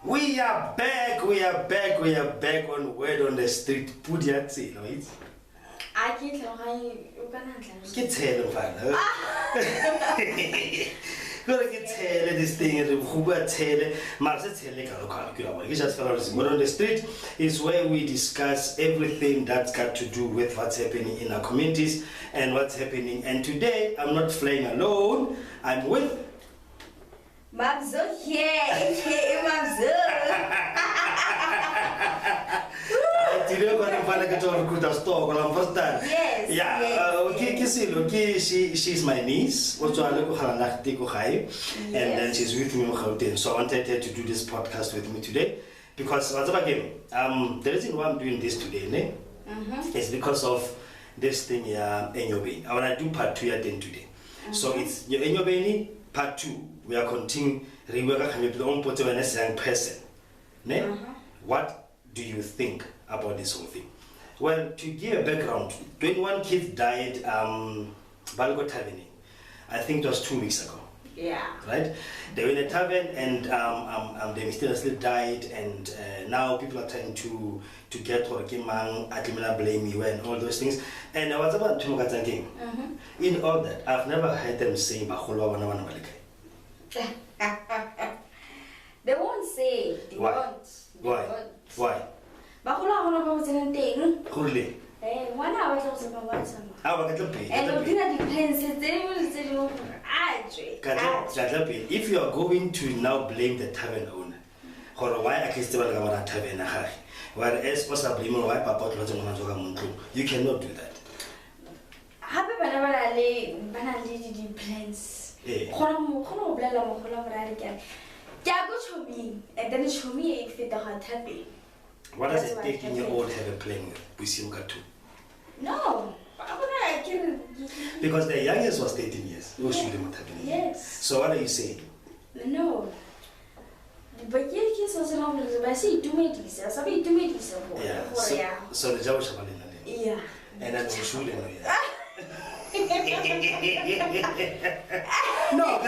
We are back on Word on the Street. Pudiatsi, right? I can't tell you can Get tell Gotta get tell this thing, who tell Marcel tell just Word on the Street is where we discuss everything that's got to do with what's happening in our communities and what's happening. And today I'm not flying alone, I'm with Mabzo here, aka Mabzo. Yes. Yeah. Okay. She's my niece. And then she's with me in Gauteng. So I wanted her to do this podcast with me today because the reason why I'm doing this today, is because of this thing here, Enyobeni. I want to do part 2 again today. So it's your Enyobeni part 2. We are continuing reworking as a young person. What do you think about this whole thing? Well, to give a background, 21 kids died tarven. I think it was 2 weeks ago. Yeah. Right? They were in a tarven and they mysteriously died, and now people are trying to get Horkimang, Atimina blame you and all those things. And I was about to game. In all that, I've never heard them say They won't say. They Why? won't. They Why? won't. Why? Really? One hour also if you are going to now blame the tavern owner, or why at least tavern whereas possibly why Papa you cannot do that. Happy plans. And then show me if it doesn't happen. What does a 13-year-old have a playing with you too? No, I can. Because the youngest was 13 years. Yes. So what are you saying? No. But yes, was around the say 2 meetings. I saw 2 meetings. So the Jawas are yeah. And I'm sure no,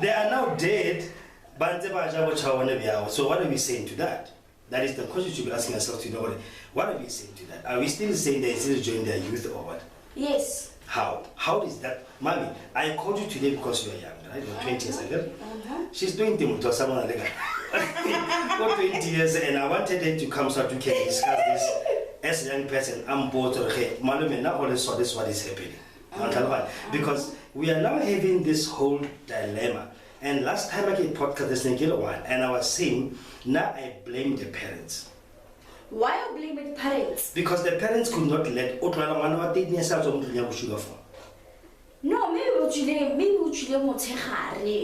they are now dead. So what are we saying to that? That is the question you should be asking yourself to know. What are we saying to that? Are we still saying they still join their youth or what? Yes. How? How is that? Mommy, I called you today because you are young, right? You're 20 years old. She's 20 to someone like for 20 years, and I wanted her to come so that we can discuss this as a young person. I'm both okay. Malume, now all saw this what is happening. Because we are now having this whole dilemma. And last time I did podcast this one, and I was saying, now I blame the parents. Why you blame the parents? Because the parents could not let no, maybe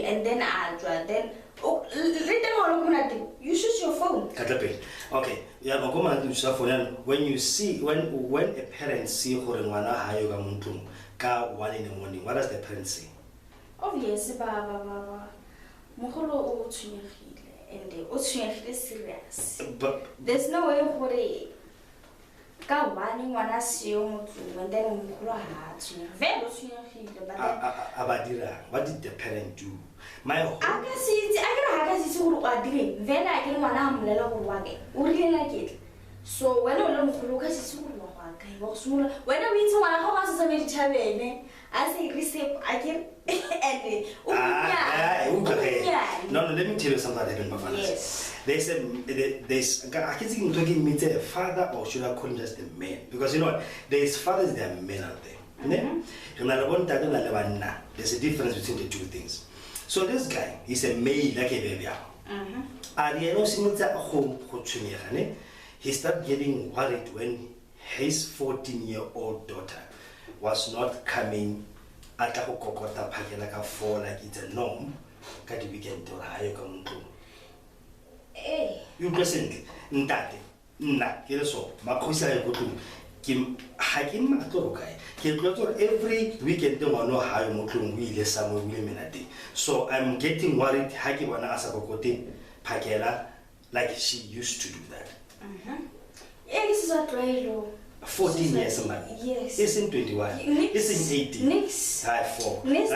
and then then you shoot your phone. Okay, when you see when a parent see one in the morning, what does the parent say? Obviously, Baba. Moholo and serious. But there's no way for it. One assume and then what did the parent do? My I can see it. Then I can like it. So when I look at when I meet someone, I say receive I can no, let me tell you something that happened. Yes. There's I can't think talking me a father, or should I call him just a man? Because you know what? There's fathers, there are men out there. There's a difference between the two things. So this guy is a male like a baby. He started getting worried when his 14-year-old daughter was not coming at a fall like it's a norm. You present Ntate, every weekend so I'm getting worried like she used to do that. Yes, 14 years, man. Yes. It's in 21. It's in 18. Nix. High 4. Nix.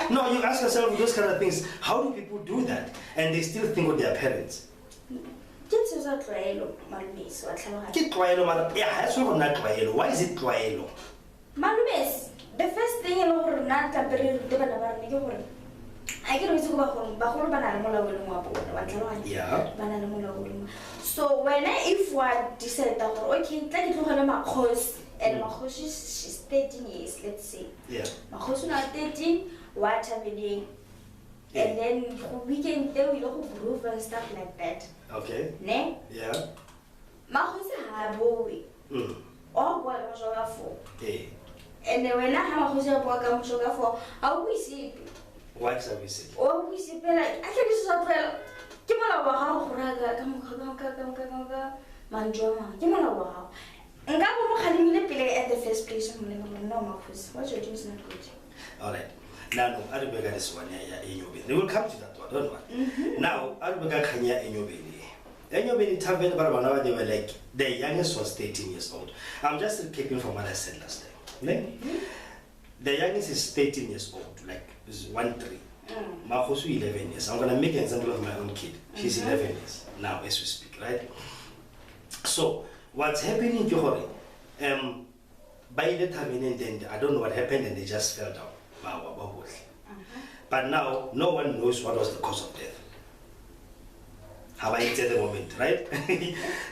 No, you ask yourself those kind of things. How do people do that? And they still think of their parents. Why is it tlwaelo? Malubes, the first thing in order not to be I can also go back Yeah. So when if one decided that okay, take it to her my course and my course she's 13 years, let's say. Yeah. My course not 13, what happening? And then we can tell you know groove and stuff like that. Okay. Ne? Yeah. My course have boy. Or what was over for? And then when I have a course of work I'm sugar for, how we see what service? Oh, we see like I can just tell. Kimala wow, raga, come, manjoma. Kimala wow. And Gabo Halimile play at the first place. No, Marcus. What you're doing is not good. All right. Now, I'll be this one. Enyobeni. We will come to that one, don't we? Now, I'll be Kanya Enyobeni. Enyobeni tarven, but they were like the youngest was 13 years old. I'm just repeating from what I said last time. The youngest is 13 years old, like is 1-3. Mahosu 11 years. I'm gonna make an example of my own kid. She's 11 years now as we speak, right? So what's happening in Johori, by the time then I don't know what happened and they just fell down. But now no one knows what was the cause of death. How I at the moment, right?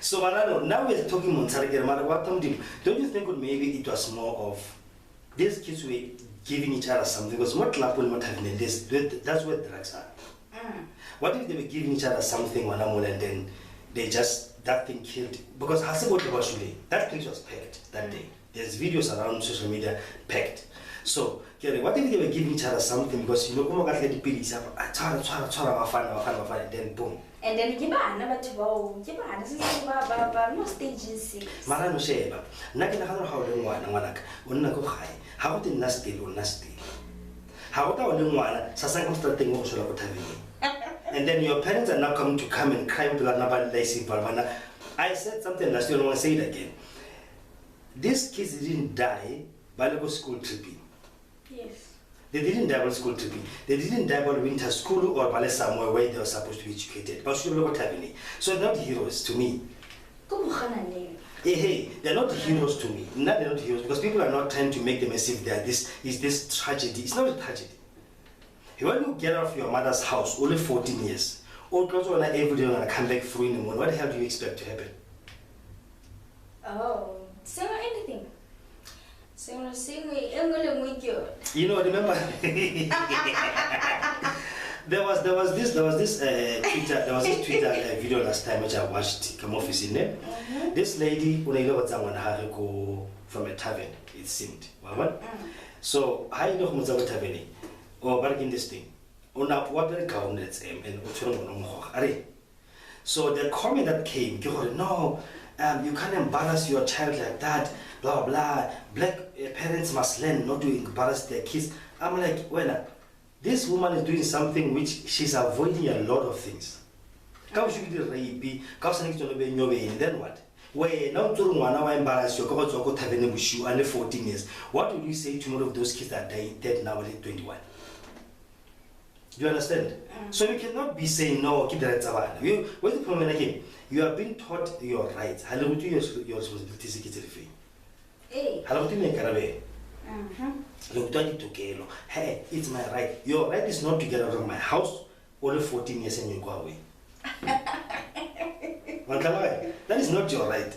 So now we're talking don't you think maybe it was more of these kids were giving each other something? Because what club will not have this? That's where drugs are. What if they were giving each other something and then they just that thing killed? Because that place was packed that day. There's videos around social media packed. So what if they were giving each other something? Because you know, and then boom. And then give no stages. Marano sheba. Nakina how the one how did nasty or nasty? How about the one Sasang starting also and then your parents are now coming to come and climb to that number lazy Parvana. I said something last year, I want to say it again. These kids didn't die by the school tripping. Yes. They didn't die by school tripping. They didn't die by winter school or by somewhere where they were supposed to be educated. But so they're not heroes to me. Hey, they're not heroes to me. They're not heroes because people are not trying to make them as if they are this tragedy. It's not a tragedy. When you get out of your mother's house, only 14 years, all girls are every day and come back free in the morning, what the hell do you expect to happen? Oh, say anything. You know, remember there was this Twitter video last time which I watched come off in there. This lady when I know someone go from a tarven, it seemed. So I know who's a tarven or bargain this thing. On up what the count let's aim and so the comment that came, no, you can't embarrass your child like that, blah blah. Black parents must learn not to embarrass their kids. I'm like, well, this woman is doing something which she's avoiding a lot of things. Then what? Where now to embarrass you under 14 years. What would you say to one of those kids that are dead now at 21? Do you understand? So you cannot be saying no, keep that. What's the problem again? You are being taught your rights. How do you your responsibilities? How do you make it? Hey, it's my right. Your right is not to get out of my house only 14 years and you go away. That is not your right.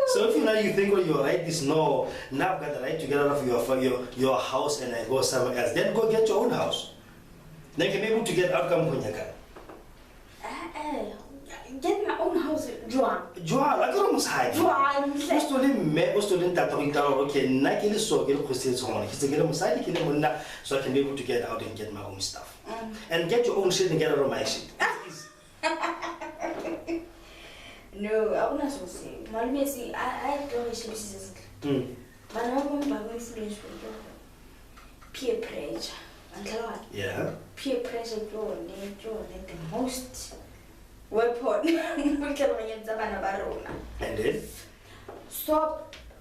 So if you think well, your right is no, now I've got the right to get out of your house and I go somewhere else, then go get your own house. Then you can be able to get out of get my own house, Joan. I don't know how so I can be able to get out and get my own stuff. And get your own shit and get out of my shit. No, I want to say, Malme, see, I don't wish to see but I'm going to influence peer pressure. And yeah. Peer pressure, the most weapon o tlhaloganyetsa bana ba rona. And then? So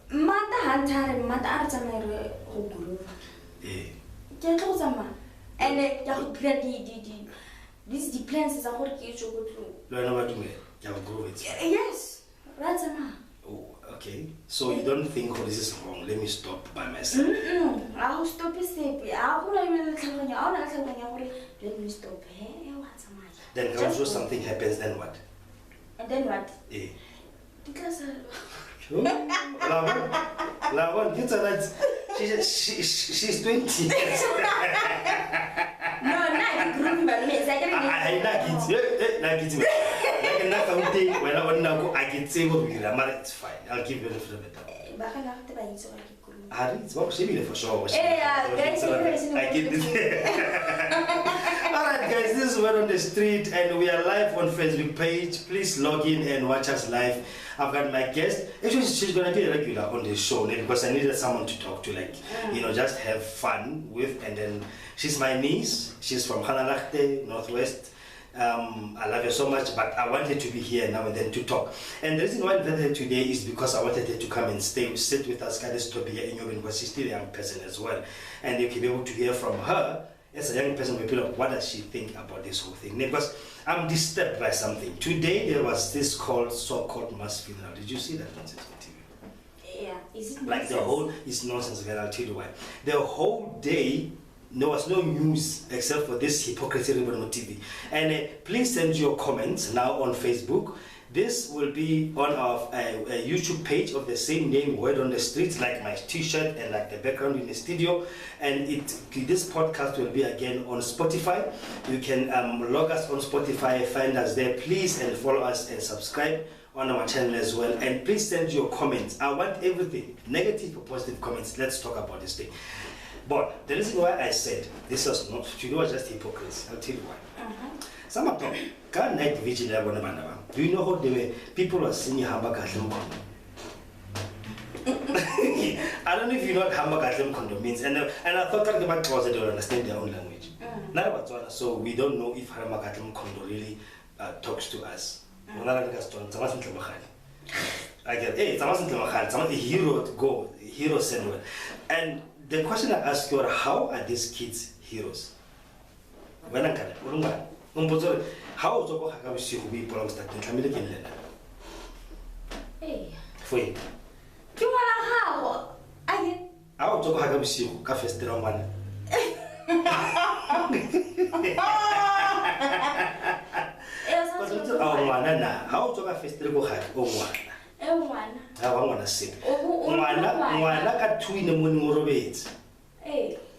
mata hantare mata a tsamaye re go groove. Ke tlo tsamaya ene ya go dira these the plans tsa gore ke itse go tlo. Lona ba dumela ya go groove it. Yes, ra tsama. Oh, okay. So you don't think this is wrong? Let me stop by myself. I'll stop it. Let me stop. Then also something happens, then what? And then what? She's 20 years. No, not groom, but me. It's fine. I'll give you a little bit. For sure. I get this. Alright guys, this is Word on the Street and we are live on Facebook page. Please log in and watch us live. I've got my guest. Actually, she's gonna be regular on this show because I needed someone to talk to, like, just have fun with. And then she's my niece. She's from Hanalachte, Northwest. I love her so much, but I wanted to be here now and then to talk. And the reason why I invited her today is because I wanted her to come and sit with us, Enyobeni, because she's still a young person as well. And you can be able to hear from her as a young person, what does she think about this whole thing? Because I'm disturbed by something. Today there was this so-called mass funeral. Did you see that nonsense on TV? Yeah, is it like nonsense? The whole, it's nonsense, and I'll tell you why. The whole day, there was no news except for this hypocrisy on TV. And please send your comments now on Facebook. This will be on our YouTube page of the same name, Word on the Street, like my t-shirt and like the background in the studio. And this podcast will be again on Spotify. You can log us on Spotify, find us there, please, and follow us and subscribe on our channel as well. And please send your comments. I want everything, negative or positive comments. Let's talk about this thing. But the reason why I said this was not, just hypocrisy. I'll tell you why. Some of them, night vigil, do you know how people are singing Hamba Gatlem Kondo? I don't know if you know what Hamba Gatlem Kondo means, and I thought that the back was they don't understand their own language. So we don't know if Hamba Gatlem Kondo really talks to us. I get, hey, it's a hero send one. And the question I ask you are, how are these kids heroes? How to go have you be belongs that in Camille can learn? Hey, for you. You want how? I get. How to go have you, Cafe Straman? How to have festival hack or one? I want to say. One at 2 in the morning or bed.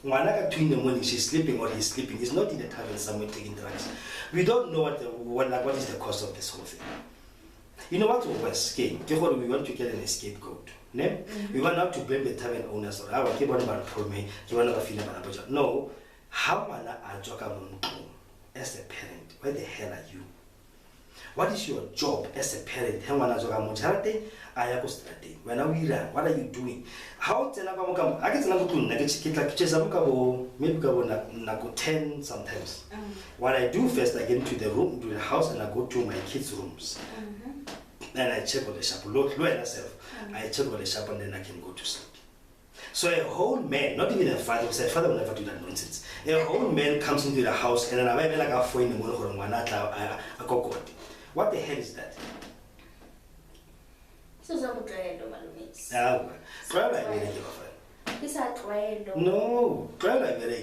One at 2 in the morning, she's sleeping or he's sleeping. He's not in the tarven somewhere taking drugs. We don't know what is the cause of this whole thing. You know what we escape? We want to get an scapegoat. We want not to blame the tarven owners or our keep on about me. You want to feel about it. No, how as a parent? Where the hell are you? What is your job as a parent? When are we run? What are you doing? How I get maybe 10 sometimes. What I do first, I get into the room, to the house, and I go to my kids' rooms. And I check on the shop. Look at myself. I check on the shop and then I can go to sleep. So a whole man, not even a father, because a father will never do that nonsense. A whole man comes into the house and then I like a phone in the morning. What the hell is that? No,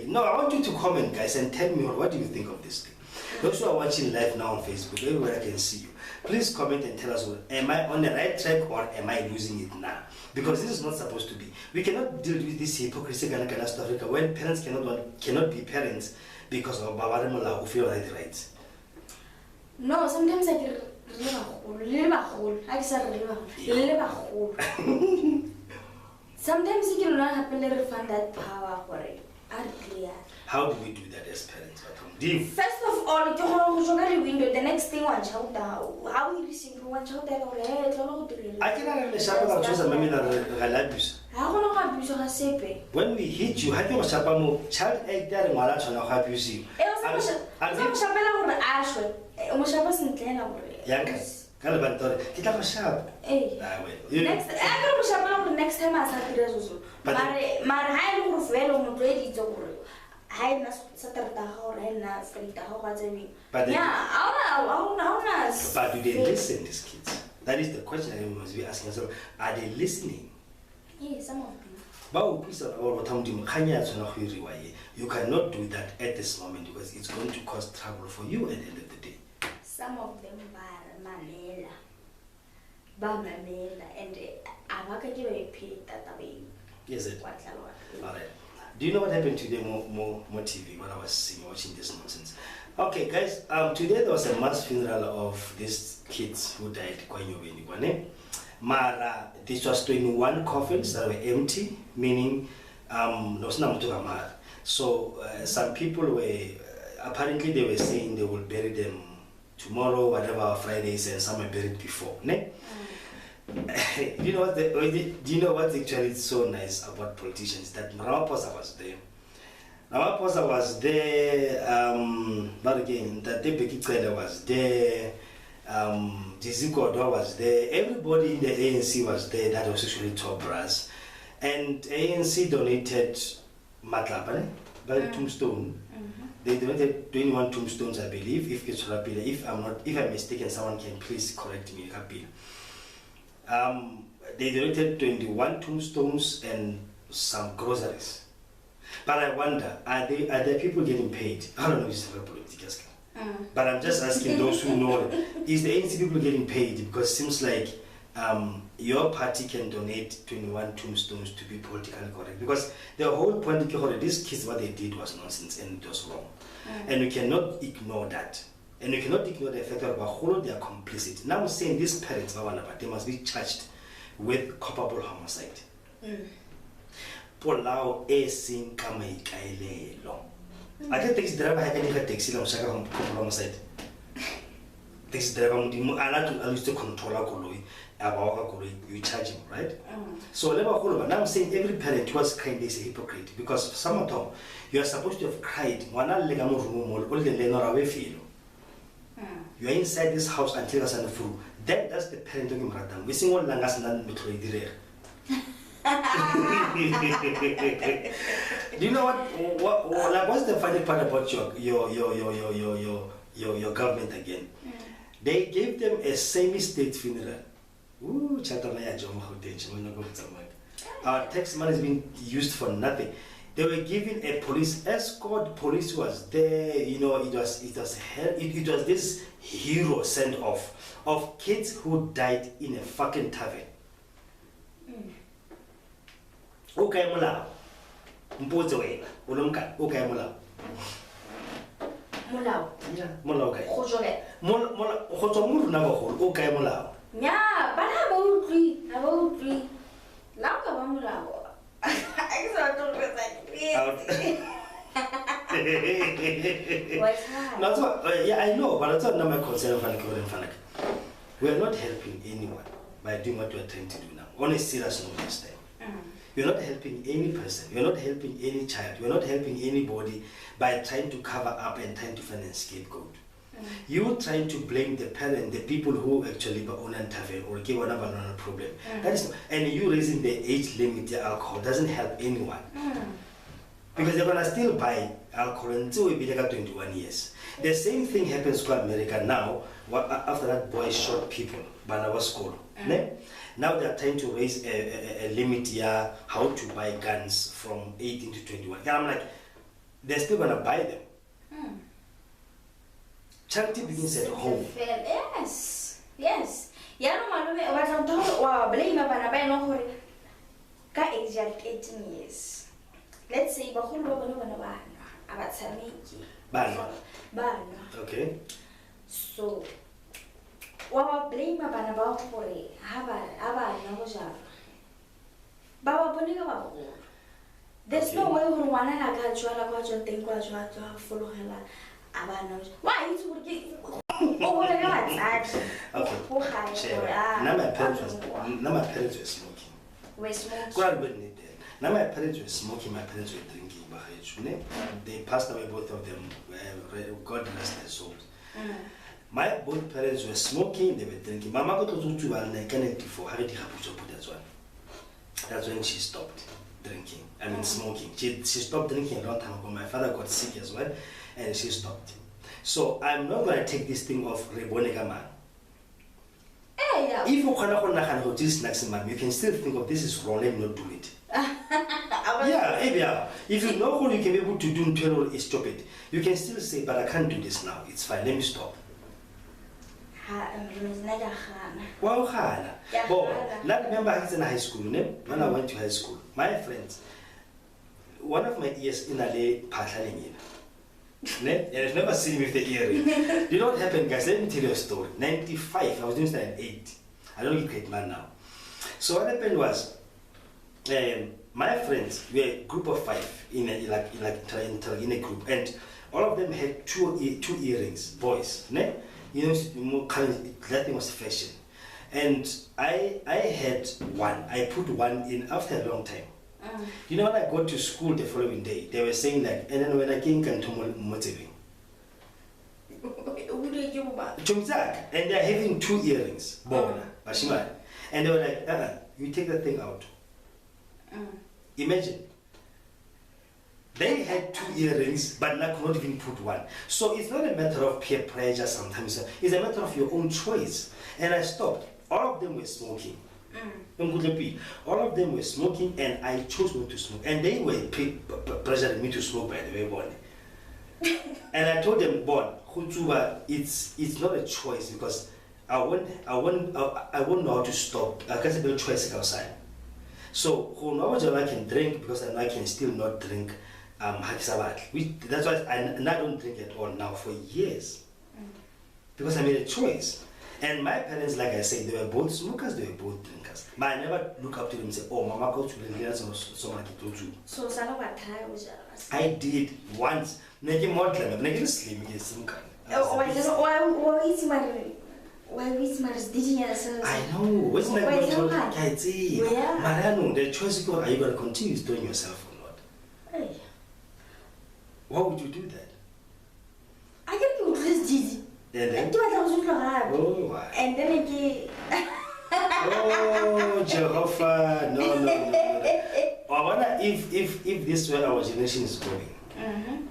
no, I want you to comment, guys, and tell me what do you think of this thing. Those who are watching live now on Facebook, everywhere I can see you, please comment and tell us, am I on the right track or am I losing it now? Because this is not supposed to be. We cannot deal with this hypocrisy kind of stuff when parents cannot be parents because of Babaremola who feel like the rights. No, sometimes I feel sometimes you cannot happen to find that power for it. How do we do that as parents? First of all, you go to the window. The next thing, what one child how you receive one child that or I cannot really shapa choose a mammy abuse. How long abuse on a sepe? When we hit you, have you shapa mo child egg there malacha no abuse you. I'm Shabella or Ashway. Mushabas and Tena. Yankas. Calabantor, get up a sharp. Next, I go next time I start to but my high roof well on ready to I must Saturday or Frita or but yeah, but do they listen, these kids? That is the question I must be asking myself. Are they listening? Yes, some of them. You cannot do that at this moment because it's going to cause trouble for you at the end of the day. Some of them are Mamela, and I can give a pay that away. Yes, it. All right. Do you know what happened today? More TV when I was watching this nonsense. Okay, guys. Today there was a mass funeral of these kids who died. Mara, this was 21 coffins that were empty, meaning so some people were apparently they were saying they will bury them tomorrow, whatever Fridays, and some were buried before. Ne? Do you know what's actually so nice about politicians? That Ramaphosa was there. Ramaphosa was there. But again, that Deputy Trader was there. Dizikodo was there. Everybody in the ANC was there. That was actually top brass. And ANC donated Matlapa by tombstone. They donated 21 tombstones, I believe. If I'm mistaken, someone can please correct me. They donated 21 tombstones and some groceries. But I wonder, are there people getting paid? I don't know if it's a political scale. But I'm just asking those who know, is the ANC people getting paid? Because it seems like your party can donate 21 tombstones to be politically correct. Because the whole point of these kids, what they did was nonsense and it was wrong. And we cannot ignore that. And we cannot ignore the fact that they are complicit. Now I'm saying these parents, they must be charged with culpable homicide. Polao esing kamay kailelo. I can taxi driver, I can even taxi them second homicide. Taxi driver, I used to control a coloi, about you charge him, right? So now I'm saying every parent who has cried is a hypocrite because some of them you are supposed to have cried. You are inside this house until you are through. That's the parenting radam. We sing all langas nan betray dire. Do you know what's the funny part about your government again? They gave them a semi-state funeral. Our tax money is being used for nothing. They were given a police escort. Police was there. It was this hero send off of kids who died in a fucking tarven. Okay, mulao. Mpozo wena. Ulumka. Okay, mulao. Mulao. Yeah, mulao guy. Khojoge. Mulao. Khojoge na go. Okay, mulao. Yeah, but how about three? Now ka ba mulao? I saw don't get like yeah, I know, but that's not my concern. We are not helping anyone by doing what we are trying to do now. On a serious note this time. You're not helping any person. You're not helping any child. You're not helping anybody by trying to cover up and trying to find a scapegoat. You're trying to blame the parent, the people who actually own and tarven or give another problem. That is, and you raising the age limit to alcohol doesn't help anyone. Because they're gonna still buy alcohol until we be like 21 years. The same thing happens to America now. After that boy shot people, Banawa school. Now they're trying to raise a limit here how to buy guns from 18 to 21. And I'm like, they're still gonna buy them. Charity begins at home. Yes. Yeah, no malume, what I'm talking blame about no ka exact 18 years. Let's say bahulu bana abatsamiki. Bana. Okay. So wa blame bana ba gore aba no jalo. Baba bonika ba go. There's no way we wanna la ka jwala kwa jwa teng kwa jwa fologela abana. Why is it oh wala ga Now my parents were smoking. We're smoking. Now my parents were smoking, my parents were drinking. They passed away, both of them. God rest their souls. My both parents were smoking, they were drinking. Mama got to 1994. That's when she stopped drinking. I mean smoking. She stopped drinking a long time ago. My father got sick as well, and she stopped. So I'm not gonna take this thing off Rebonega man. If you cannot this next month, you can still think of this is wrong, let me not do it. If you know what you can be able to do in 12 is stop it. You can still say, but I can't do this now. It's fine, let me stop. Wow, I remember I was in high school, when I went to high school. My friends, one of my ears in a day, and I've never seen him with the earring. Did not happen, guys. Let me tell you a story. 95, I was doing that at 8. I don't get great man now. So what happened was, my friends were a group of 5 in a group, and all of them had two earrings, boys. You know, that thing was fashion, and I had one. I put one in after a long time. You know, when I got to school the following day, they were saying that, and then when I came to Motiving, and they're having 2 earrings, and they were like, you take that thing out. Imagine. They had 2 earrings, but I could not even put one. So it's not a matter of peer pressure sometimes, it's a matter of your own choice. And I stopped. All of them were smoking. All of them were smoking, and I chose not to smoke. And they were pressuring me to smoke, by the way, Bon. And I told them, Bon, it's not a choice, because I won't know how to stop. I can't have a choice outside. So I can drink, because I know I can still not drink that's why I don't drink at all now for years. Because I made a choice. And my parents, like I said, they were both smokers, they were both drinkers. But I never look up to them and say, oh, Mama goes to the so So I did once. I know. What's my the choice is, are you going to continue doing yourself or not? Why would you do that? I can do this, Gigi. And then? Oh, and then again. Oh, Jehovah. No. I wonder if this way our generation is going.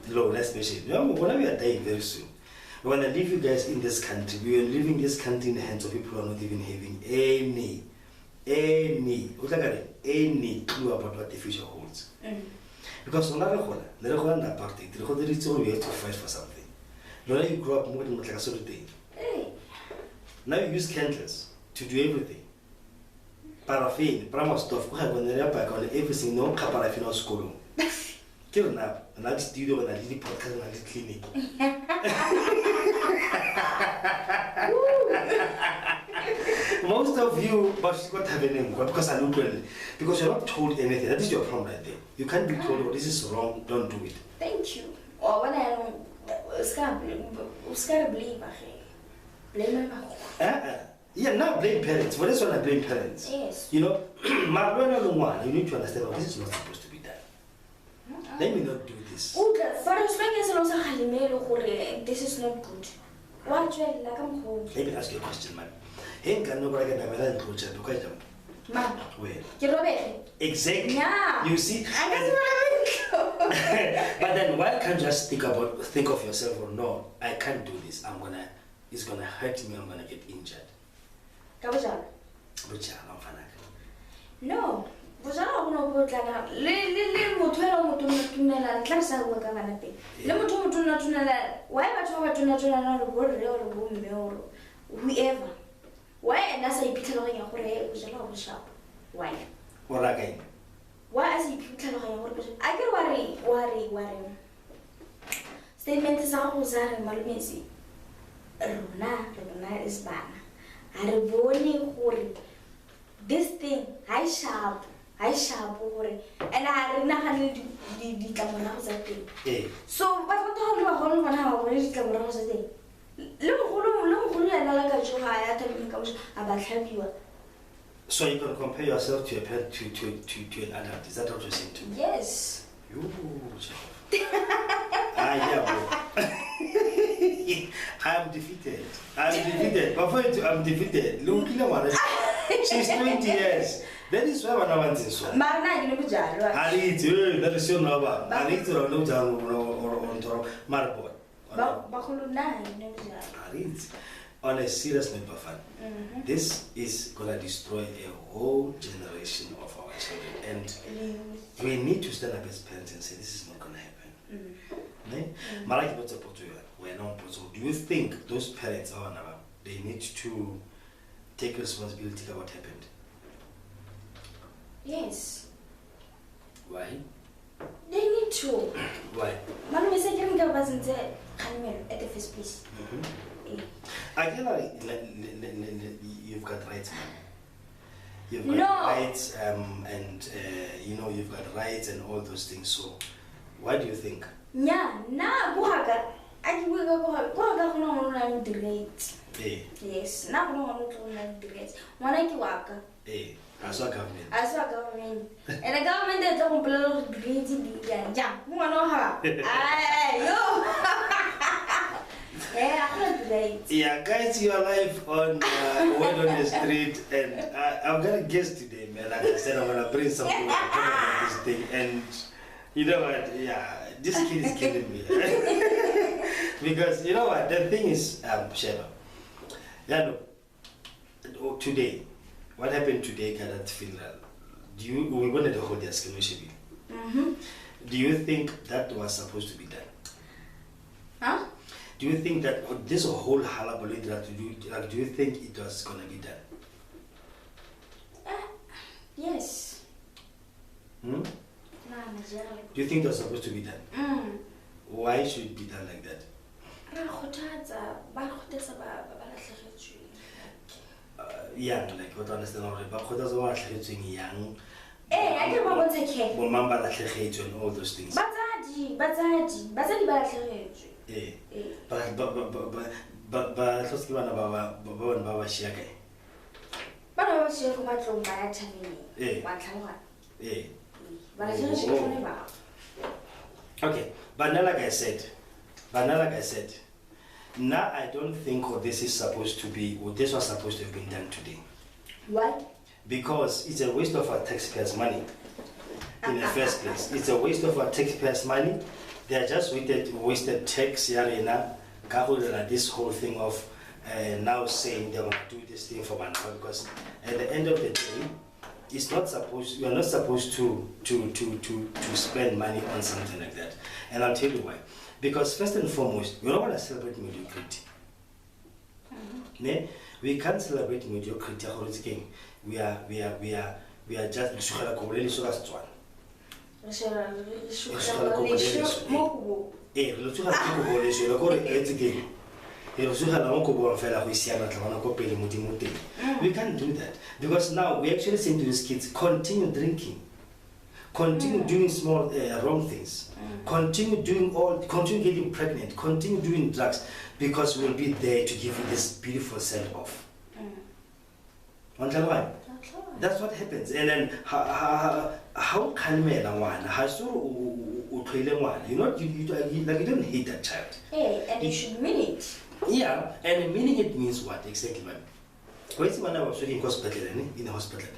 Lord, let's be sure. When we are dying very soon, when I leave you guys in this country, we are leaving this country in the hands of people who are not even having any clue about what the future holds. Because we have to fight for something. You grow up more than like a sort of thing. Now you use candles to do everything. Paraffin, Brahma stuff, everything, no paraffin or school. Kill now, and I studio and I did the podcast and I did clinic. Most of you, but you got have a name because I look well. Because you're not told anything. That is your problem right there. You can't be told, oh, this is wrong, don't do it. Thank you. Or when I don't, blame yeah, now blame parents. For this one, I blame parents. Yes. You know, you need to understand, oh, this is not supposed to be done. Let me not do this. This is not good. What do you like? I'm home. Let me ask you a question, man. Mom, where? You're exactly. Yeah. You see? But then why can't you just think of yourself, or no, I can't do this. It's gonna hurt me, I'm gonna get injured. No. Whoever. Why and that's why people are why? What again? Why as people I can worry. Statement is all Malmesi. Rona is bad. This thing, I sharp, and I didn't handle the camera. So, but what all you are holding 1 hour when it's camera? Look, haya tarven ka bosha a ba tlhabiwa. So you can compare yourself to a parent to an adult. Is that what you're saying to me? Yes. You, yeah, I'm defeated. I'm defeated. Look, she's 20 years. That is why I want this one. Marna ke le bojalo. I need to. That is your number. I need to know down or Marbo. Ba kholo na ne bojalo. I need. On a serious note, Bafan, this is gonna destroy a whole generation of our children, and we need to stand up as parents and say this is not gonna happen. Maraki what's up to you? We're not possible. Do you think those parents are now they need to take responsibility for what happened? Yes. Why? They need to. Why? Malume se ke nka ba sentse khanmelo at the first place. I feel like you've got rights, man. You've got rights, and you know you've got rights and all those things. So, why do you think? Yeah, na buhaga. I buhaga no no direct. Yes, na no no direct. Mwana ki waka. As a government. As a government. And the government that don't blow greeting the jam. Mwana ha. Yo. Yeah, guys, you are live on Word on the Street, and I'm gonna guess today, man. Like I said, I'm gonna bring some people to talk about this thing, and you know what? Yeah, this kid is killing me. Because you know what? The thing is, Sheba. Yeah, look, today, what happened today cannot feel. We wanted to hold the exclamation. Do you think that was supposed to be done? Huh? Do you think that this whole hullabaloo that you do, like, do you think it was gonna be done? Yes. Do you think it was supposed to be done? Why should it be done like that? Yeah, like what I understand already, but what does what young? I can go take care. Remember that and all those things. But let's give an about Baba Shiake. But I was your control by a but I don't know. Okay, but now like I said, now I don't think this is supposed to be, or this was supposed to have been done today. Why? Because it's a waste of our taxpayers' money in the first place. It's a waste of our taxpayers' money. They are just wasted tax yarena, this whole thing of now saying they want to do this thing for Manfa, because at the end of the day, it's not supposed, you are not supposed to spend money on something like that. And I'll tell you why. Because first and foremost, we don't want to celebrate mediocrity. We can't celebrate mediocrity. We are just we can't do that, because now we actually say to these kids, continue drinking, continue doing small wrong things, continue getting pregnant, continue doing drugs, because we'll be there to give you this beautiful send off. That's what happens. And then how can we you don't hate that child. Hey, and you should mean it. Yeah, and meaning it means what exactly, ma'am? When I was working in the hospital,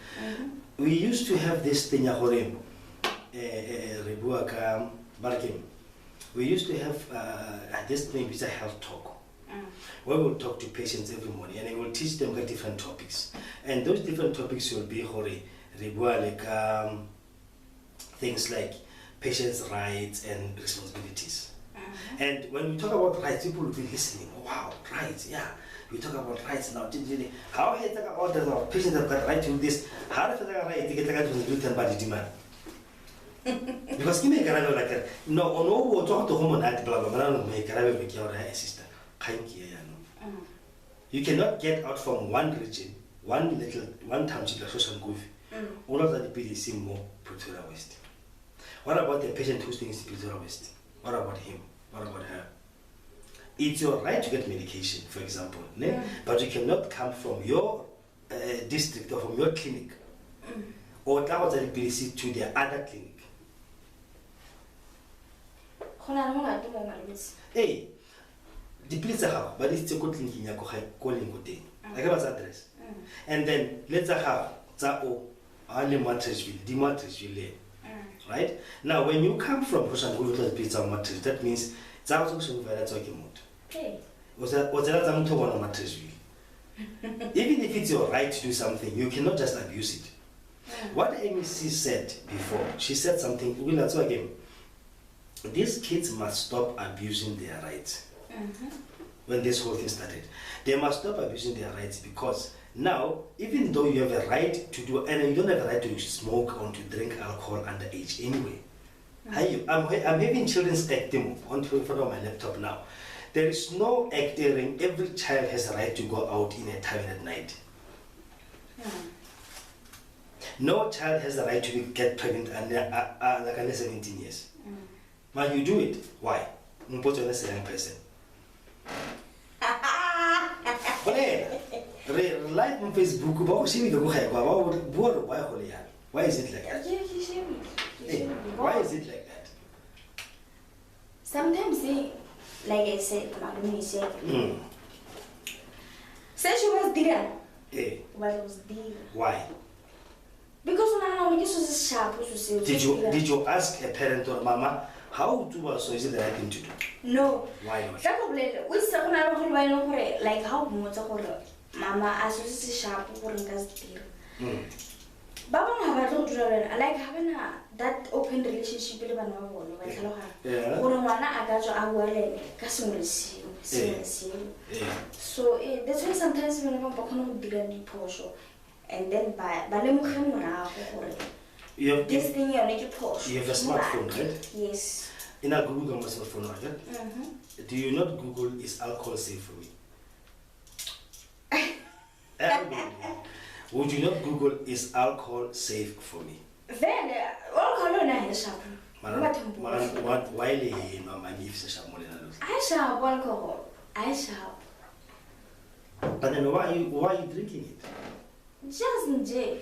we used to have this thing we used to have this thing which is a health talk. Where we'll talk to patients every morning, and I will teach them different topics. And those different topics will be things like patients' rights and responsibilities. And when we talk about rights, people will be listening. Oh, wow, rights, yeah. We talk about rights now. How do you talk about the patients have got right to this? How do you talk about right to get the body demand? Because give me a like that. No, we'll talk to home on that, blah, blah, blah, make a sister. You cannot get out from one region, one township like social goof. All of that PDC more Pretoria West. What about the patient who's staying in Pretoria West? What about him? What about her? it's your right to get medication, for example, ne? But you cannot come from your district or from your clinic or travel to the other clinic. Hey, the police are but it's a good link in your calling good day. I have address. And then let's have Zao, only Matrisville, the Matrisville. Right? Now, when you come from Hoshan, pizza mattress, that means Zao also very talking mood. Hey. Was that to one of Matrisville? Even if it's your right to do something, you cannot just abuse it. What MEC said before, she said something, we'll so again. These kids must stop abusing their rights. When this whole thing started, they must stop abusing their rights because now, even though you have a right to do, and you don't have a right to smoke or to drink alcohol underage anyway. I'm having children's act on front of my laptop now. There is no act hearing. Every child has a right to go out in a tarven at night. No child has the right to get pregnant under 17 years. But you do it. Why? You're a young person. Live on Facebook, why is it like that? Why is it like that? Sometimes like I said, said she was there. What was there? Why? Because sharp. Did you ask a parent or mama how to so is it the right thing to do? No. Why not? Like how mama as sharp Baba like having that open relationship with so that's why sometimes when and then you have this thing you need to you have a smartphone, right? Yes. In a Google smartphone, right? Do you not Google is alcohol safe for me? Would you not Google is alcohol safe for me? Then alcohol is sharp. What why no my I shall alcohol. I shall. But then why are you drinking it? Just in jail.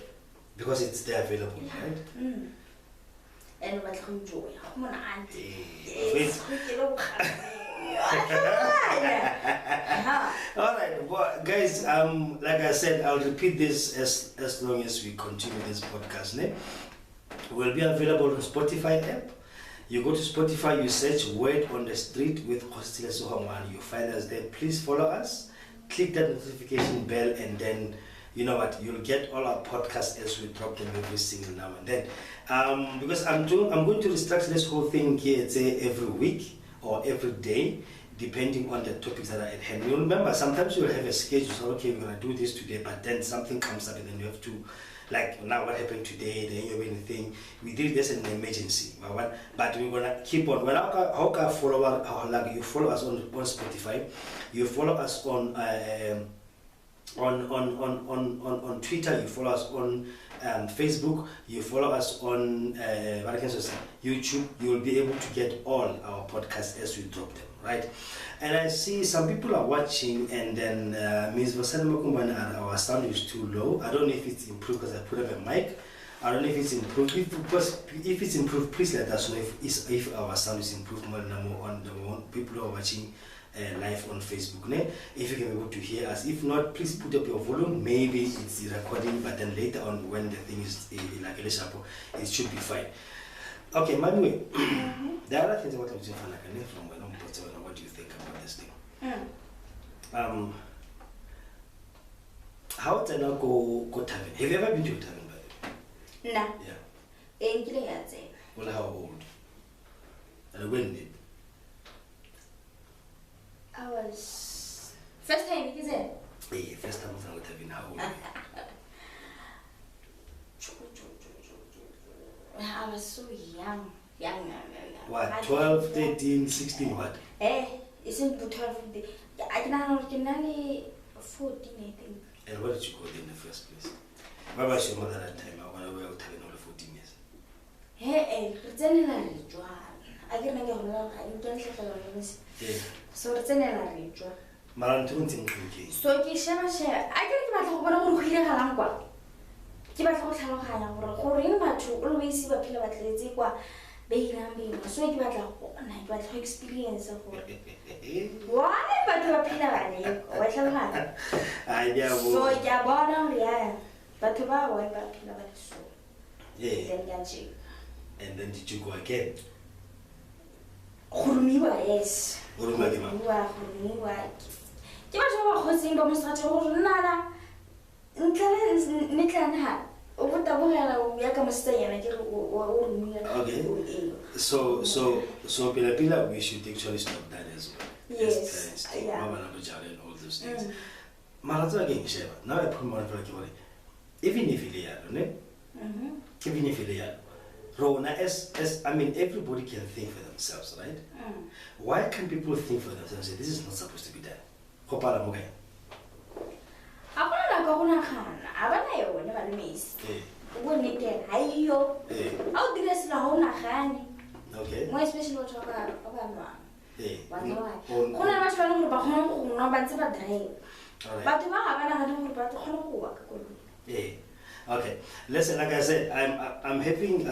Because it's there available, right? And what can you do? Come on, Alright, well, guys, like I said, I'll repeat this as long as we continue this podcast. Ne? We'll be available on Spotify app. You go to Spotify, you search Word on the Street with Hostile Sohamwan. You find us there. Please follow us. Click that notification bell, and then you know what, you'll get all our podcasts as we drop them every single now and then. Because I'm going to restructure this whole thing here, say every week or every day, depending on the topics that are at hand. You remember, sometimes you'll have a schedule, so okay, we're gonna do this today, but then something comes up and then you have to, like now what happened today, the Enyobeni thing, we did this in an emergency, but we're gonna keep on. When how follow like you follow us on Spotify, you follow us on Twitter, you follow us on Facebook, you follow us on YouTube, you will be able to get all our podcasts as we drop them, right? And I see some people are watching, and then Ms. Vasana our sound is too low. I don't know if it's improved because I put up a mic. I don't know if it's improved. If it's improved, please let us know if our sound is improved more on the people who are watching live on Facebook. If you can be able to hear us. If not, please put up your volume. Maybe it's the recording, but then later on when the thing is like a sharp, it should be fine. Okay, Manuel. The other things about from what do you think about this thing? How did I go tarven? Have you ever been to a tarven by the way? Nah. Yeah. Well, how old? And when did? I was first time, is it? Yeah, first time I was tarven. How old? I was so young. What? 12, 13, 16, what? Isn't 12? I can 14, I think. And where did you go there in the first place? Where was your mother at that time? I want to work 14 years. Hey, generally, I can make a whole I don't Yeah. so it's an area. Maran tunting cookie. So share. I can give a whole here halangua. Give a whole halangua or in about to always see a pillow at Lizigua, baking, so give a night experience of why but to a pillow what I so yeah, bottom, yeah. But to buy one but pillow so. Yeah. And then did you go again? Yes. Urumagima. Give us our hosting by Mr. Nada. Nikan over the boy, we are going to stay and I get okay. So Pila, we should actually stop that as well. Yes. Yeah. And all those things. Maraza again, Sheva. Now I put more for even if you are, even if you are. Rona, as I mean, everybody can think for themselves, right? Why can't people think for themselves and say, this is not supposed to be done? Hopala Moga. I'm not going to miss. Wouldn't it get high? How did this Lahona Hani? Okay. My special talk about one. When I was running about home, no bad about the but if I haven't about the whole yeah. Okay. Listen, like I said, I'm having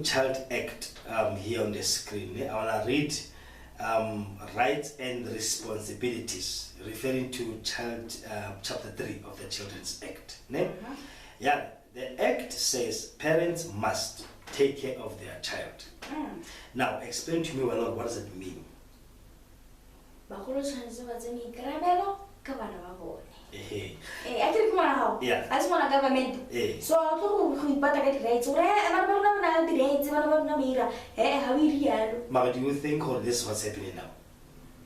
Child Act here on the screen. I wanna read rights and responsibilities, referring to chapter 3 of the Children's Act. Yeah, the Act says parents must take care of their child. Now, explain to me, well, what does it mean? I think how. Yeah. I just want a government. So I'll go with but I get rates. Or I'm not the rates, I'm not Namira. How we real. Mama, do you think all this is what's happening now?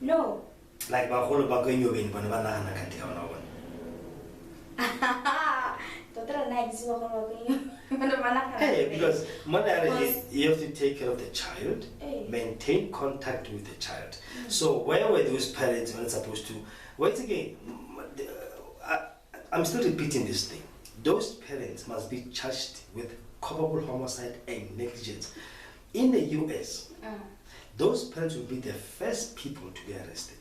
No. Like my whole about Enyobeni, but never can take on one. Hey, because you have to take care of the child, maintain contact with the child. So where were those parents when supposed to? Once again, I'm still repeating this thing. Those parents must be charged with culpable homicide and negligence. In the US, those parents will be the first people to be arrested.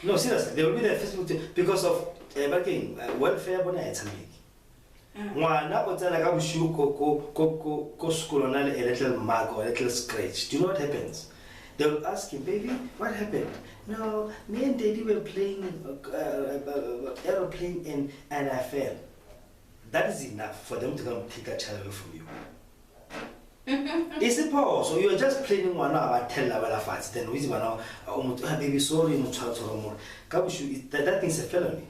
No, seriously, they will be the first people to, because of welfare ngwana o tsena ka boshiu ko sekolo na le a little mark or a little scratch. Do you know what happens? They will ask him, baby, what happened? No, me and daddy were playing aeroplane and I fell. That is enough for them to come take a child away from you. It's a pause. So you're just playing one hour, tell la fast, then we baby sorry, that thing's a felony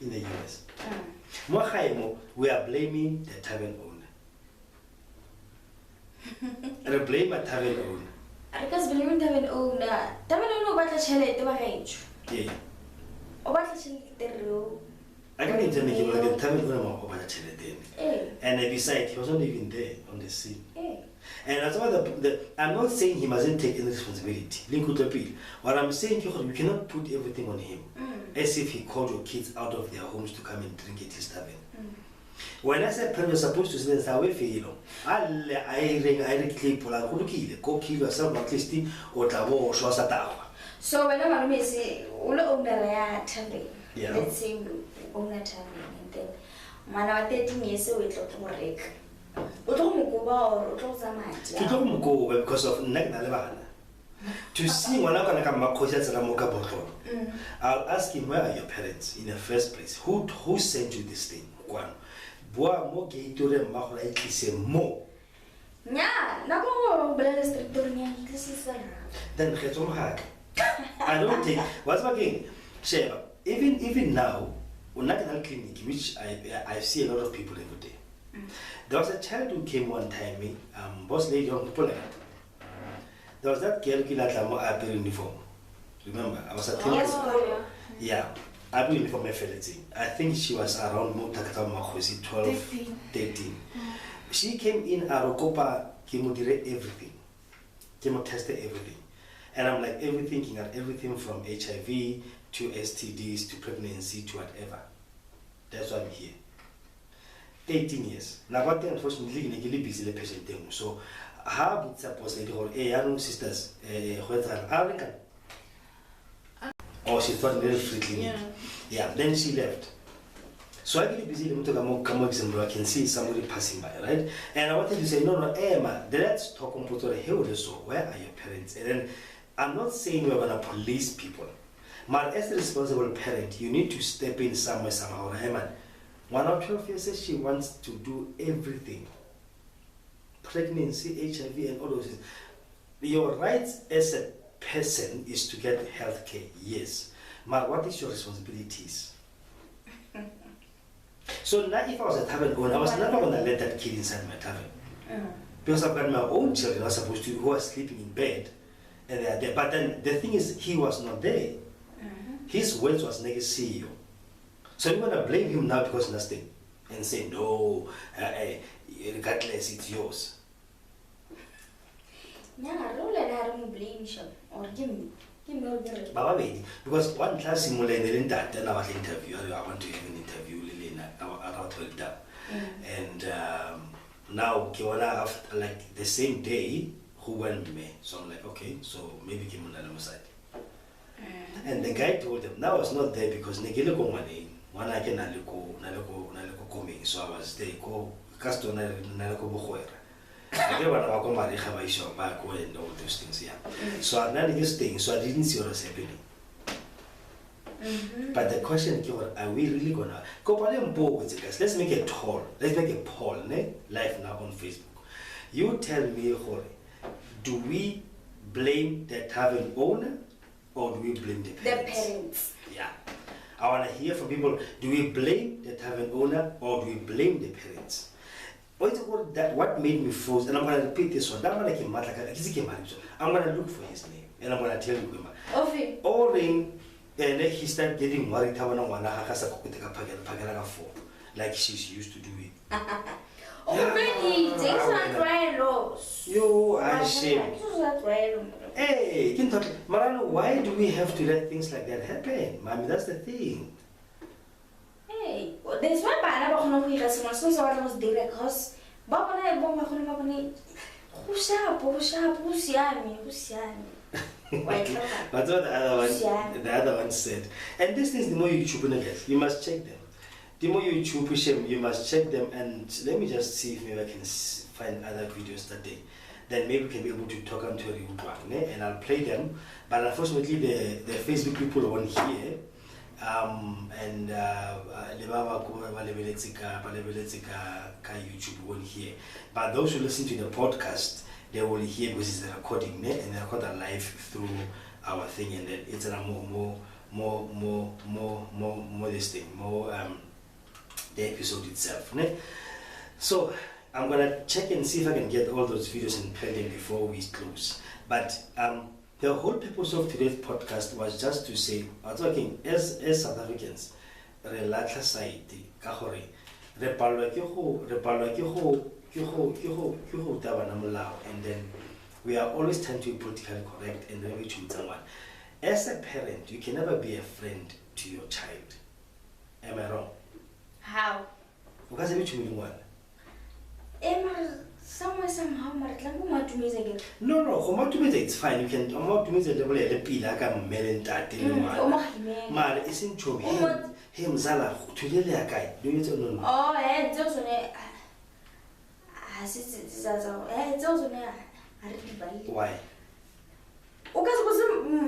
in the US. We are blaming the tarven owner. And blame a tarven owner. Because believing tarven owner, tarven owner what a challenge to arrange. Yeah. Or what a challenge the rule. I can't even make him like a tarven owner over a challenge. And besides, he was not even there on the scene. And that's why I'm not saying he mustn't take any responsibility. What I'm saying, you cannot put everything on him. As if he called your kids out of their homes to come and drink at his tavern. When I said parents are supposed to say away for you know, I clip go kill yourself at least or tabo show satawa. So whenever I say all owner tavern, let's say owner tavern and then man 13 years old to work. Because of to see when I'm gonna come back, I'll ask him, where are your parents in the first place? Who sent you this thing? One. More then I don't think what's again, Sheba, even now, National Clinic, which I see a lot of people every day. There was a child who came one time, boss lady on Poland. There was that girl who had a uniform. Remember, I was at yeah, I have uniform I think she was around 12, 13. She came in Arokopa, chemo everything. Chemo tested everything. And I'm like everything from HIV to STDs to pregnancy to whatever. That's why I'm here. 18 years. Now, what unfortunately, I'm busy with patient. So, how would suppose they go, hey, I know sisters, or she thought very freely. Yeah, then she left. So I get busy to come example, I can see somebody passing by, right? And I wanted to say, no, Emma, let's talk about where are your parents? And then I'm not saying we're gonna police people. But as a responsible parent, you need to step in somewhere, somehow. Hey man, 1 or 12 years says she wants to do everything. Pregnancy, HIV, and all those things. Your rights as a person is to get health care, yes. But what is your responsibilities? So now if I was a tavern owner, I was never going to let that kid inside my tavern. Because I've got my own children who are sleeping in bed. And they are there. But then the thing is, he was not there. His words was like a CEO. So you're going to blame him now because nothing. And say, no, regardless, it's yours. Yeah, I don't blame him. Or give me. Baba baby, because one class simulated in that, then I was interview. I want to have an interview, Lilina, about that. And now Kiwana, after like the same day, who went me. So I'm like, okay, so maybe came on the side. And the guy told them, now I was not there because Negile go money, one I can naleko coming. So I was there, go Casto Naleko Bohoera. I never know how I have a shop back and all those things, yeah. So I done this thing, so I didn't see what was happening. But the question is, are we really gonna go with the guys? Let's make it poll. Let's make a poll, live now on Facebook. You tell me, Jorge, do we blame the tavern owner or do we blame the parents? The parents. Yeah. I want to hear from people, do we blame the tavern owner or do we blame the parents? What made me froze, and I'm going to repeat this one. I'm going to look for his name and I'm going to tell you. Orin, and he started getting worried like she's used to do it. Already, takes a dry rose. You are ashamed. Hey, Marano, why do we have to let things like that happen? Mommy, that's the thing. Hey, there's one bad about who has so I was direct because Baba and Baba who's up, who's yummy. But what the other one said. And this is the more YouTube get, you must check them. The more YouTube push them, you must check them. And let me just see if maybe I can find other videos that day. Then maybe we can be able to talk on to a good one, and I'll play them. But unfortunately, the Facebook people won't hear. And YouTube won't hear. But those who listen to the podcast, they will hear because it's the recording, and they record it live through our thing, and then it's a more this thing, more the episode itself. So I'm gonna check and see if I can get all those videos and play them before we close. But the whole purpose of today's podcast was just to say, I was talking as South Africans, relax society, kahore, and then we are always trying to be politically correct and ready to someone. As a parent, you can never be a friend to your child. Am I wrong? How? Because every two somehow, no, it's fine. You can Mar isn't true. Him Zala, to the guy. Do you know? Oh, it's also it's also Why? Because was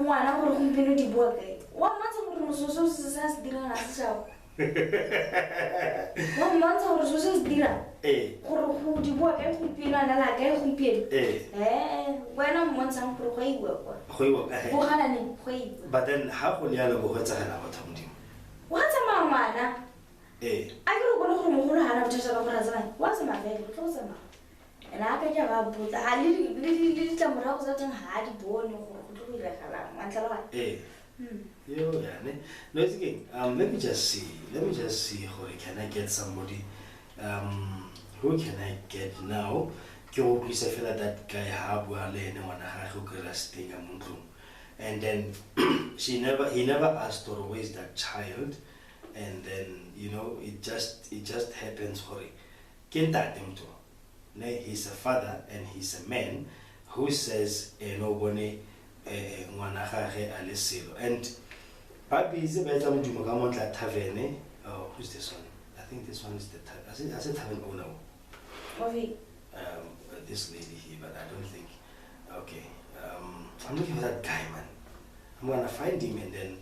one hour of community work. 1 month of resources dinner as well. 1 month of resources dinner. Who do work and who pin and like who pin. When I'm once I'm for but then how will you know what's about him? What's a mamma? I go to who had just over as I was my favorite close amount. And I can have a put a little some rocks that had born or do like a no, it's again. Let me just see. How can I get somebody? Who can I get now? Kyo I feel like that guy and then he never asked or where's that child, and then it just happens. he's a father and he's a man who says Enyobeni ngwana gagwe a le selo. And Papi is a better tarven. Oh, who's this one? I think this one is the tarven. I said tarven owner. Okay. This lady here, but I don't think. Okay. I'm looking for that guy, man. I'm gonna find him and then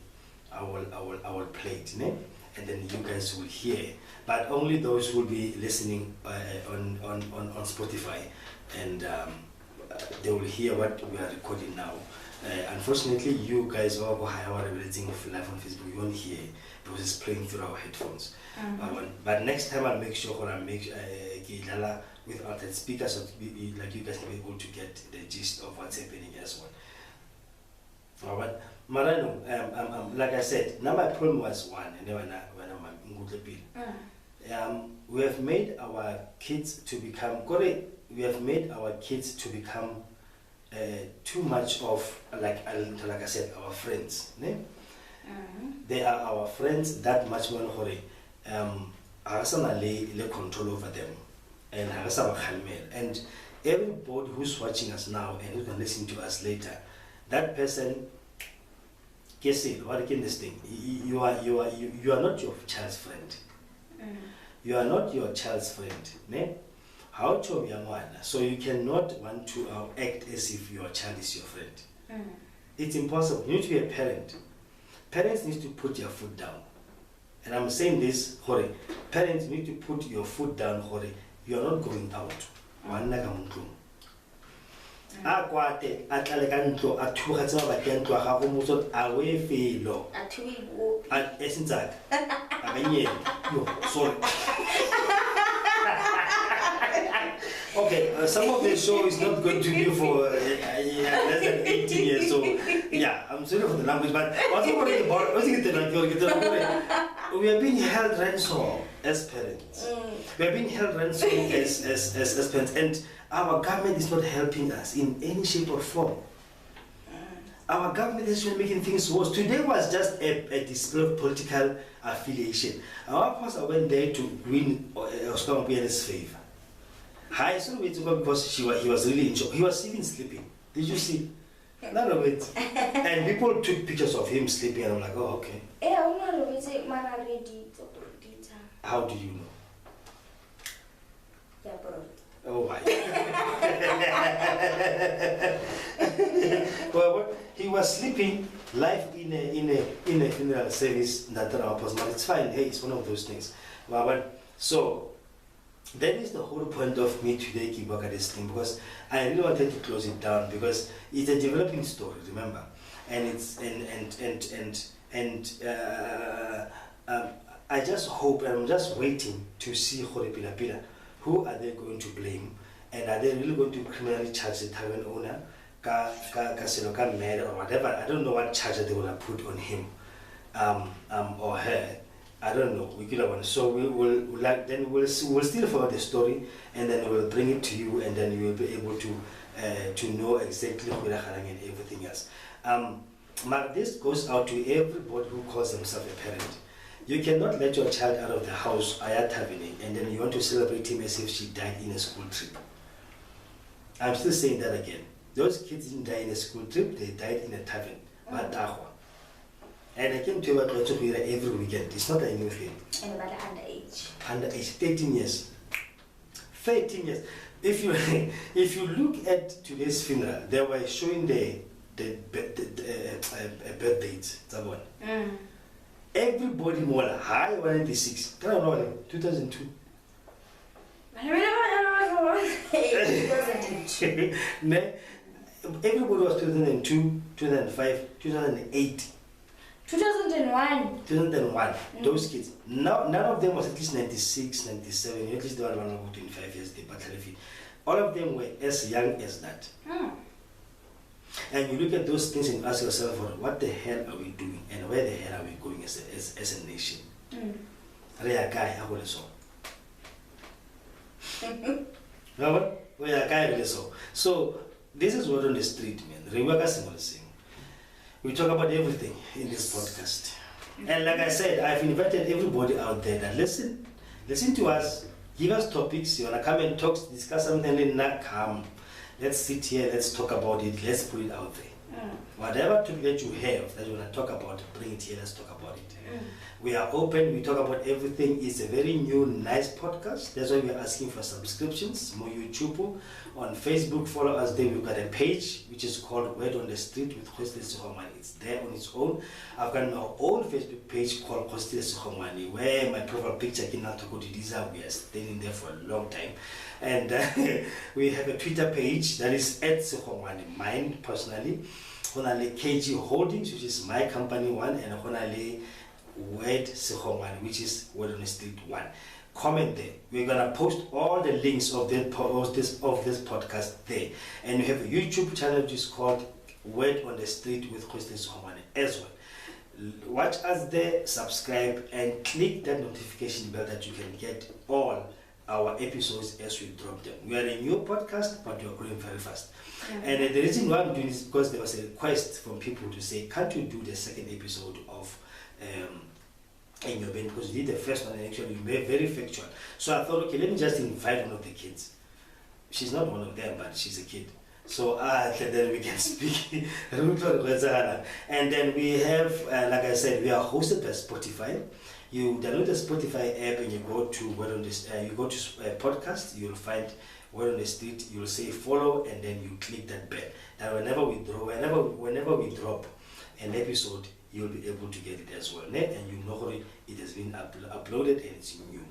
I will play it, and then you guys will hear. But only those who will be listening on Spotify, and they will hear what we are recording now. Unfortunately, you guys are live on Facebook. You won't hear because it's playing through our headphones. But next time I'll make sure I make with altered speakers, so like you guys can be able to get the gist of what's happening as well. But Marano, like I said, now my problem was one, and then when I'm in good we have made our kids to become too much of like I said, our friends. They are our friends that much more control over them. And everybody who's watching us now and who can listen to us later, that person, guess it, what again this thing? You are not your child's friend. You are not your child's friend. How to be a so you cannot want to act as if your child is your friend. It's impossible. You need to be a parent. Parents need to put your foot down. And I'm saying this, Hori. Parents need to put your foot down, Hori. You are not going out. Akwate atlalekanto athugatsa batento ga go motso away felo esintsaka abanye yo sorry. Okay, some of the show is not going to be for less than 18 years, so yeah, I'm sorry for the language, but we are being held ransom as parents. We are being held ransom as parents, and our government is not helping us in any shape or form. Our government is really making things worse. Today was just a display of political affiliation. Our pastor went there to win Oscar-Pian's favor. I saw it because he was really in shock. He was even sleeping. Did you see? None of it. And people took pictures of him sleeping, and I'm like, oh, okay. How do you know? Oh my. Well, he was sleeping live in a funeral service that was, but it's fine. Hey, it's one of those things. But so that is the whole point of me today, Kiboka, this thing, because I really wanted to close it down because it's a developing story, remember, and it's I just hope, and I'm just waiting to see Pila. Who are they going to blame, and are they really going to criminally charge the tarven owner, murder or whatever? I don't know what charge they will have put on him, or her. I don't know. We could have one. So we'll still follow the story, and then we'll bring it to you, and then you will be able to know exactly who and everything else. This goes out to everybody who calls themselves a parent. You cannot let your child out of the house and then you want to celebrate him as if she died in a school trip. I'm still saying that again. Those kids didn't die in a school trip, they died in a tavern. And I came to you every weekend. It's not a new thing. And about underage. Underage, 13 years. 13 years. If you look at today's funeral, they were showing the birth dates. That one. Everybody more high 196. 2002. 2002. Everybody was 2002, 2005, 2008. 2001. 2001. Those kids. Now, none of them was at least 96, 97. At least they were one of 25 years. They all of them were as young as that. And you look at those things and ask yourself, what the hell are we doing, and where the hell are we going as a nation? So this is what on the street, man. We talk about everything in this podcast. And like I said, I've invited everybody out there that listen to us, Give us topics. You wanna come and talk, discuss something, then not come. Let's sit here, let's talk about it, let's put it out there. Whatever topic that you have that you want to talk about, bring it here, let's talk about it. We are open, we talk about everything. It's a very new, nice podcast. That's why we are asking for subscriptions. More YouTube. On Facebook, follow us there. We've got a page which is called Word on the Street with Hostel Sihomani. It's there on its own. I've got my own Facebook page called Hostel Sihomani, where my profile picture can now talk to Diza. We are staying there for a long time. And we have a Twitter page that is at Sihomani, mine personally. Honale KG Holdings, which is my company one, and Honale Word Sihomani, which is Word on the Street one. Comment there. We're gonna post all the links of this podcast there, and we have a YouTube channel which is called Word on the Street with Hostel Sihomani as well. Watch us there, subscribe, and click that notification bell that you can get all our episodes as we drop them. We are a new podcast, but we are growing very fast. And the reason why I'm doing this is because there was a request from people to say, can't you do the second episode of Enyobeni, because we did the first one and actually we were very factual. So I thought, okay, let me just invite one of the kids. She's not one of them, but she's a kid. So then we can speak. And then we have, like I said, we are hosted by Spotify. You download the Spotify app and you go to Word on this. You go to podcast. You'll find Word on the Street. You'll say follow, and then you click that bell. Now, whenever we drop an episode, you'll be able to get it as well, and you know it has been uploaded and it's new.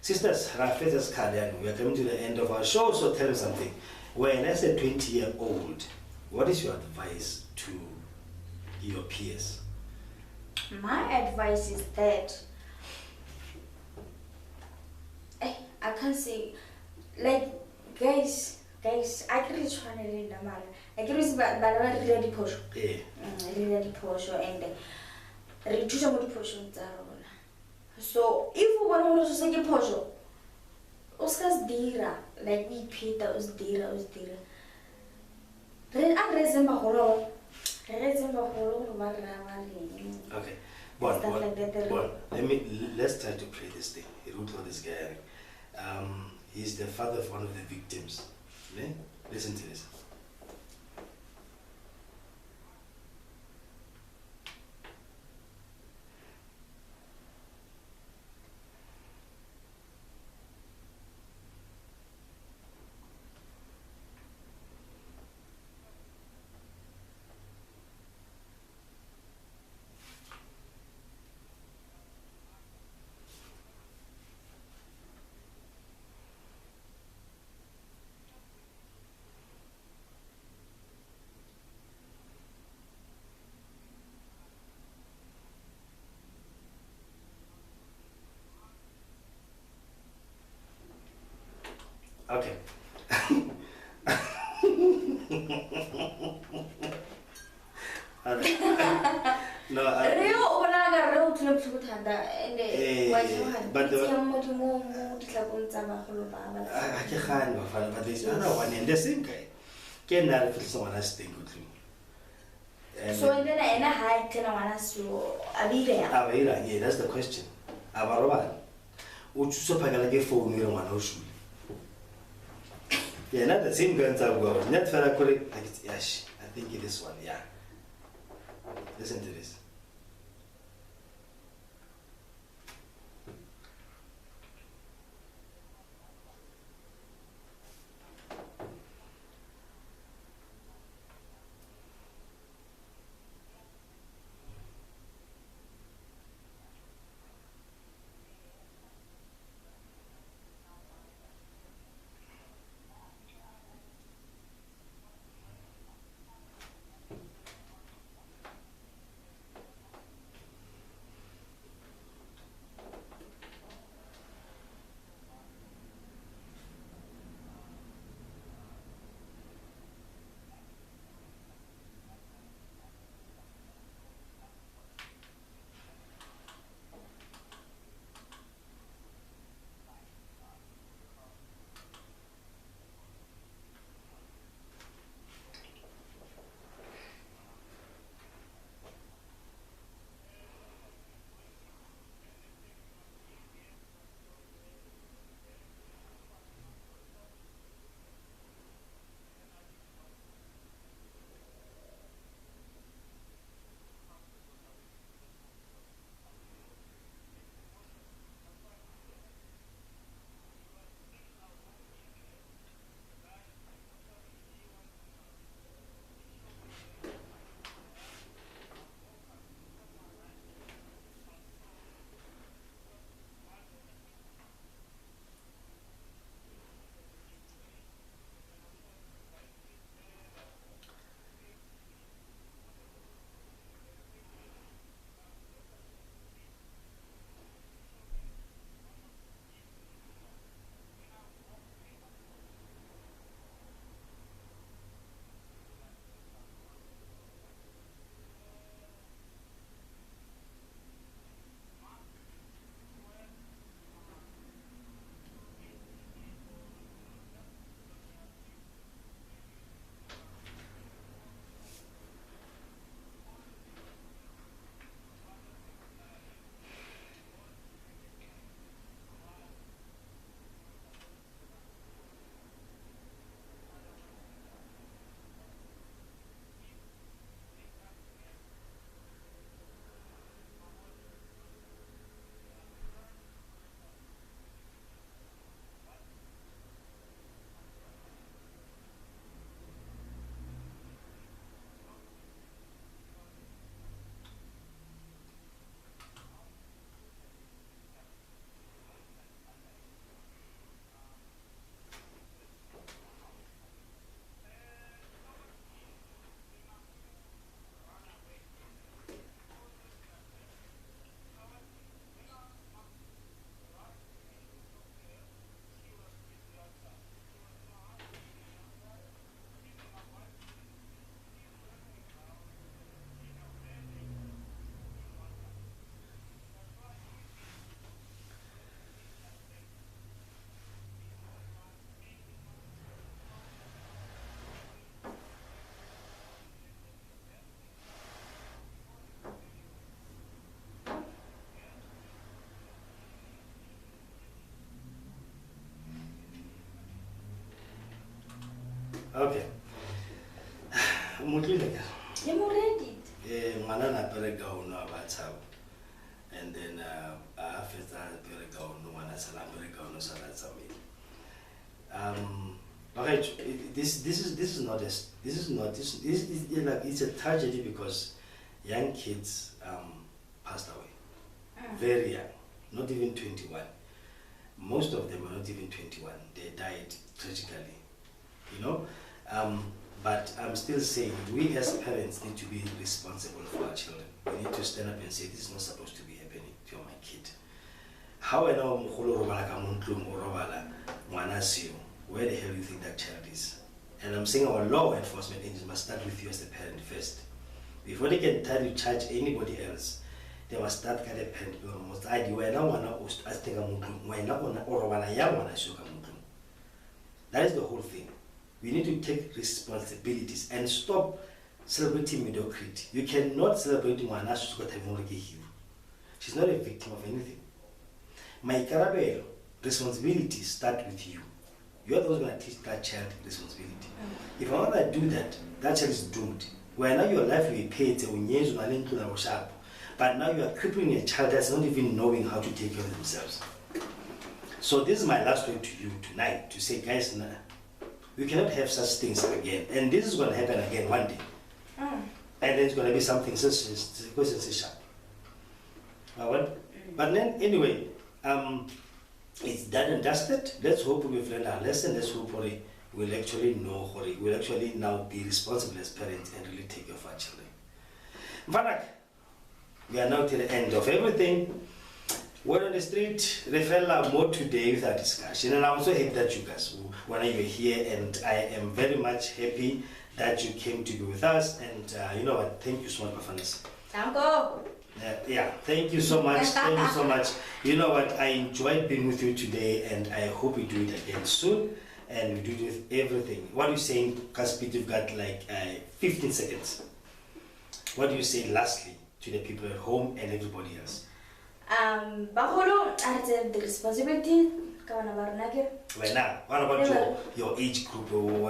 Sisters, Rafetas Kadian, we are coming to the end of our show. So tell me something. When as a 20-year-old, what is your advice to your peers? My advice is that I can't say, like, guys, I can try to read the man. I can read the ready push. Ready push and reduce the push. So if we want to say push, Oscar's dira, like we Peter was dira. Then I resume a horror. Okay. Let's try to play this thing. Root for this guy. He's the father of one of the victims. Okay? Listen to this. Okay. No, but there's the same guy. Can I feel someone else think with you? So and then I high can I want us to Avira, yeah, that's the question. Avarovan. Would you suppose phone you want to shoot? Yeah, not the same guns are well. Not very correct. Yes, I think it is one, yeah. Listen to this. Okay. Mutlile ka. I'm ready. Ngwana na pere gaono abatsa. And then after that pere gaono ngwana sala pere gaono sala tsami. Okay, this is not like it's a tragedy because young kids passed away. Very young, not even 21. Most of them are not even 21. They died tragically, you know. But I'm still saying we as parents need to be responsible for our children. We need to stand up and say this is not supposed to be happening to my kid. How I know where the hell do you think that child is? And I'm saying our law enforcement agents must start with you as the parent first. Before they can tell you charge anybody else, they must start with the parent. That is the whole thing. We need to take responsibilities and stop celebrating mediocrity. You cannot celebrate Mwana She's not a victim of anything. My Karabel, responsibility start with you. You are the one going to teach that child responsibility. If I want to do that, that child is doomed. Where now your life will be paid, but now you are crippling a child that's not even knowing how to take care of themselves. So this is my last word to you tonight, to say, guys, nah, we cannot have such things again. And this is going to happen again one day. And then it's going to be something sharp. But then, anyway, it's done and dusted. Let's hope we've learned our lesson. Let's hope we'll actually know, we'll actually now be responsible as parents and really take care of our children. Vanak, we are now to the end of everything. We're on the street, refer more today with our discussion. And I'm so happy that you guys, when you were here, and I am very much happy that you came to be with us. And you know what, thank you so much, Bafanis. Yeah, thank you so much. Thank you so much. You know what, I enjoyed being with you today, and I hope we do it again soon. And we do it with everything. What are you saying, Kaspit? You've got like 15 seconds. What do you say lastly to the people at home and everybody else? Baholo, I have the responsibility. What about your age group? When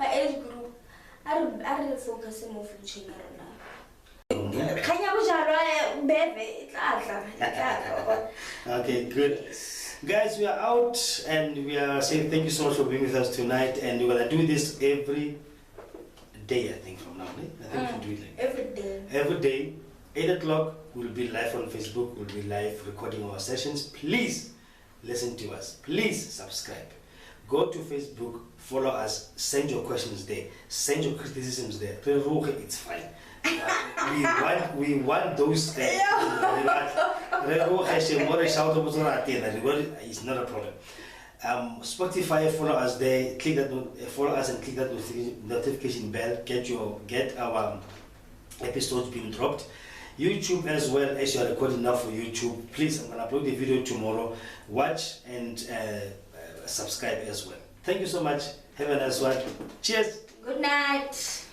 my age group, I don't focus on more future. Okay, good. Guys, we are out and we are saying thank you so much for being with us tonight, and we're gonna do this every day, I think, from now. I think we should do it like every day. Every day, 8 o'clock, we'll be live on Facebook, we'll be live recording our sessions. Please listen to us. Please subscribe. Go to Facebook, follow us, send your questions there, send your criticisms there. It's fine. We want those things. It's not a problem. Spotify, follow us there. Click that, follow us and click that notification bell. Get our episodes being dropped. YouTube as well, as you are recording now for YouTube. Please, I'm gonna upload the video tomorrow. Watch and subscribe as well. Thank you so much. Have a nice one. Cheers. Good night.